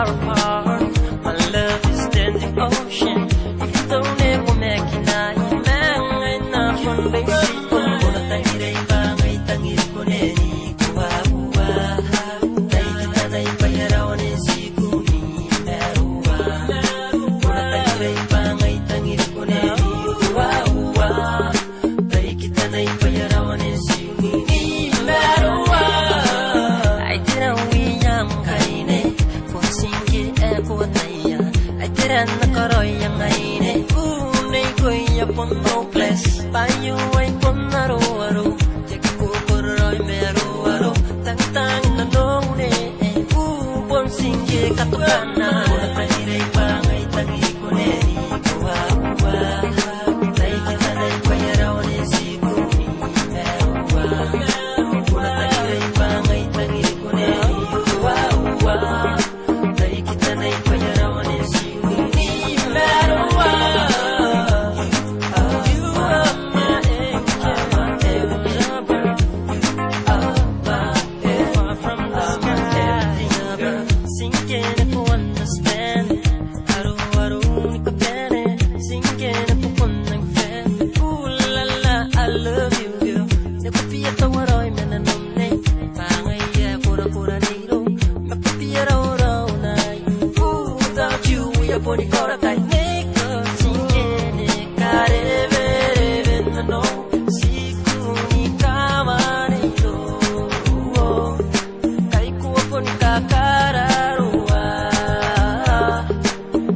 far apart. My love is than the ocean. If you don't ever make it, I na from basic. Na Tangirai ba ngay tangir ko neni kuwa. Tay kita na ipayarawan en siguni meruwa. Na Tangirai ba ngay tangir ko neni kuwa. Tay kita na ipayarawan en siguni meruwa. Ay tinawiyan kaine kung singki ko taya. Ay tiran na karoy ang aine. Unay ko'y yapon no place. Payo ay pon naro-aro. Jek ko koroy mero-aro. Tang-tang na nong ne. Upon singki katukana. Na Tangirai ba ngay tangi ko neni kuwa. Tay kita na ipayarawan en siguni meruwa. Na Tangirai ba ngay tangi ko neni kuwa. Tay kita na ipayarawan en siguni meruwa. You are my angel, my lover. Far from the sky. Sinking if you understand. Aro-aro ni ka pere. Sinking if you kunang fan. Ooh la la, I love you, girl. Napapiya tawaroy mananumne. Pangaya kura-kura niro. Mapapiya raw-raw na. Ooh, without you, we are body kora kay neko. Sinking ni karebe-rebe na no. Sikuni kamaniro. Kay kuwa pon kakararua.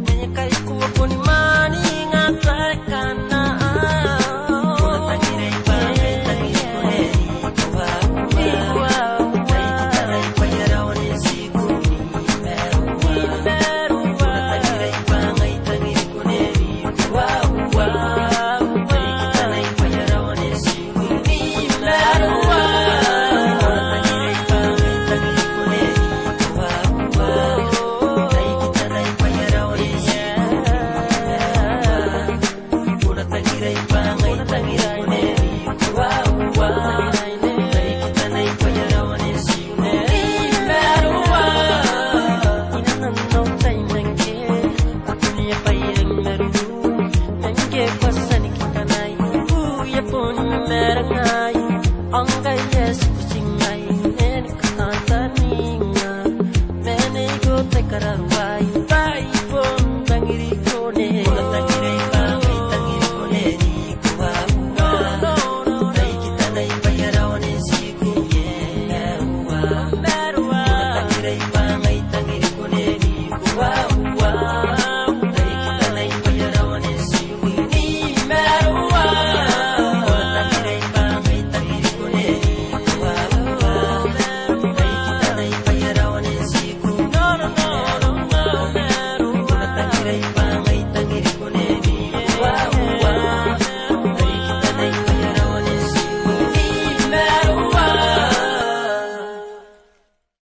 Nanya kay kuwa pon maningatay ka na. Na Tangirai ba ngay tangi ko neni kuwa. Tay kita na ipayarawan en siguni meruwa. Na Tangirai ba ngay tangi ko neni kuwa. Tay kita na ipayarawan en siguni meruwa. Na Tangirai ba ngay tangi ko neni kuwa. Tay kita na ipayarawan en siguni meruwa. Na Tangirai ba ngay tangi ko neni kuwa. Tay kita na ipayarawan en siguni meruwa. Inanong tayo nangke. Ako niya payang meru. Nangke pasan kikanay. Uya po niya merangay. Ang kaya sa kusingay. Nene katataninga. Mene ko tay kararo.